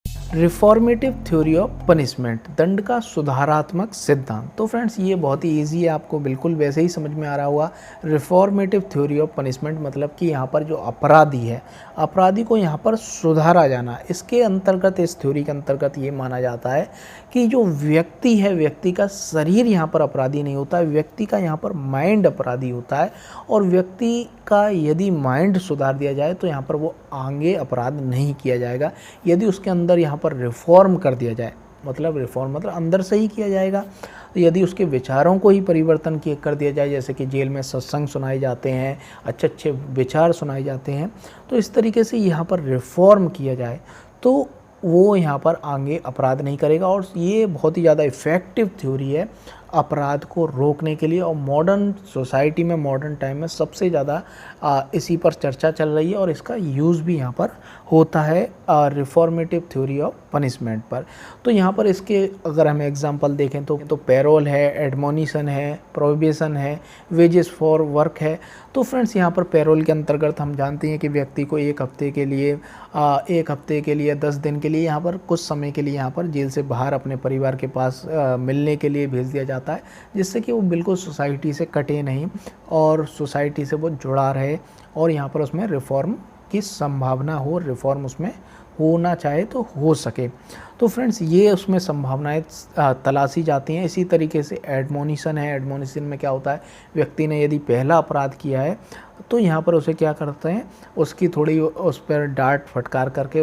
Reformative theory of punishment, दंड का सुधारात्मक सिद्धांत। तो फ्रेंड्स ये बहुत ही ईजी है, आपको बिल्कुल वैसे ही समझ में आ रहा होगा। रिफॉर्मेटिव थ्योरी ऑफ पनिशमेंट मतलब कि यहाँ पर जो अपराधी है, अपराधी को यहाँ पर सुधारा जाना। इसके अंतर्गत, इस थ्योरी के अंतर्गत ये माना जाता है कि जो व्यक्ति है, व्यक्ति का शरीर यहाँ पर अपराधी नहीं होता है, व्यक्ति का यहाँ पर माइंड अपराधी होता है। और व्यक्ति का यदि माइंड सुधार दिया जाए तो यहाँ पर वो आगे अपराध नहीं किया जाएगा। यदि उसके अंदर यहाँ पर रिफॉर्म कर दिया जाए, मतलब रिफॉर्म मतलब अंदर से ही किया जाएगा। तो यदि उसके विचारों को ही परिवर्तन कर दिया जाए, जैसे कि जेल में सत्संग सुनाए जाते हैं, अच्छे अच्छे विचार सुनाए जाते हैं, तो इस तरीके से यहाँ पर रिफॉर्म किया जाए तो वो यहाँ पर आगे अपराध नहीं करेगा। और ये बहुत ही ज़्यादा इफ़ेक्टिव थ्योरी है अपराध को रोकने के लिए। और मॉडर्न सोसाइटी में, मॉडर्न टाइम में सबसे ज़्यादा इसी पर चर्चा चल रही है और इसका यूज़ भी यहाँ पर होता है रिफॉर्मेटिव थ्योरी ऑफ पनिशमेंट पर। तो यहाँ पर इसके अगर हम एग्जांपल देखें तो पैरोल है, एडमोनिशन है, प्रोहिबिशन है, वेजेस फॉर वर्क है। तो फ्रेंड्स यहाँ पर पैरोल के अंतर्गत हम जानते हैं कि व्यक्ति को एक हफ्ते के लिए 10 दिन के लिए यहाँ पर कुछ समय के लिए यहाँ पर जेल से बाहर अपने परिवार के पास मिलने के लिए भेज दिया जाता है, जिससे कि वो बिल्कुल सोसाइटी से कटे नहीं और सोसाइटी से वो जुड़ा रहे और यहाँ पर उसमें रिफॉर्म की संभावना हो, रिफॉर्म उसमें होना चाहे तो हो सके। तो फ्रेंड्स ये उसमें संभावनाएं तलाशी जाती हैं। इसी तरीके से एडमोनिशन है। एडमोनिशन में क्या होता है, व्यक्ति ने यदि पहला अपराध किया है तो यहाँ पर उसे क्या करते हैं, उसकी थोड़ी उस पर डांट फटकार करके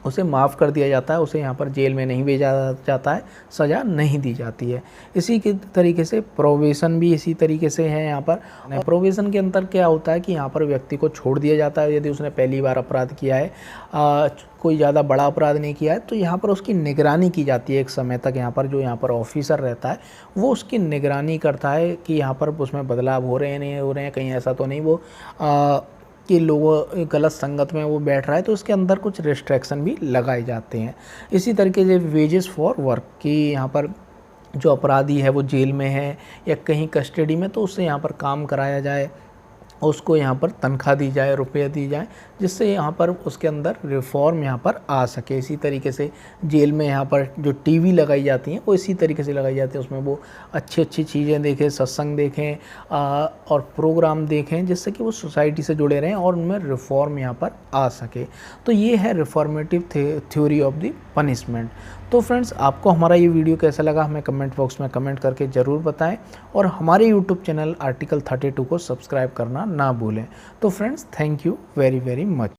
उसे माफ़ कर दिया जाता है। उसे यहाँ पर जेल में नहीं भेजा जाता है, सज़ा नहीं दी जाती है। इसी के तरीके से प्रोबेशन भी इसी तरीके से है। यहाँ पर प्रोबेशन के अंतर क्या होता है कि यहाँ पर व्यक्ति को छोड़ दिया जाता है यदि उसने पहली बार अपराध किया है, कोई ज़्यादा बड़ा अपराध नहीं किया है, तो यहाँ पर उसकी निगरानी की जाती है एक समय तक। यहाँ पर जो यहाँ पर ऑफिसर रहता है वो उसकी निगरानी करता है कि यहाँ पर उसमें बदलाव हो रहे हैं, नहीं हो रहे हैं, कहीं ऐसा तो नहीं वो कि लोगों गलत संगत में वो बैठ रहा है, तो उसके अंदर कुछ रिस्ट्रिक्शन भी लगाए जाते हैं। इसी तरीके से वेजेस फॉर वर्क कि यहाँ पर जो अपराधी है वो जेल में है या कहीं कस्टडी में, तो उससे यहाँ पर काम कराया जाए, उसको यहाँ पर तनख्वाह दी जाए, रुपये दी जाए, जिससे यहाँ पर उसके अंदर रिफॉर्म यहाँ पर आ सके। इसी तरीके से जेल में यहाँ पर जो टीवी लगाई जाती हैं वो इसी तरीके से लगाई जाती है, उसमें वो अच्छी अच्छी चीज़ें देखें, सत्संग देखें और प्रोग्राम देखें, जिससे कि वो सोसाइटी से जुड़े रहें और उनमें रिफॉर्म यहाँ पर आ सके। तो ये है reformative theory of the punishment. तो फ्रेंड्स आपको हमारा ये वीडियो कैसा लगा हमें कमेंट बॉक्स में कमेंट करके ज़रूर बताएं और हमारे यूट्यूब चैनल आर्टिकल 32 को सब्सक्राइब करना ना भूलें। तो friends thank you very very much.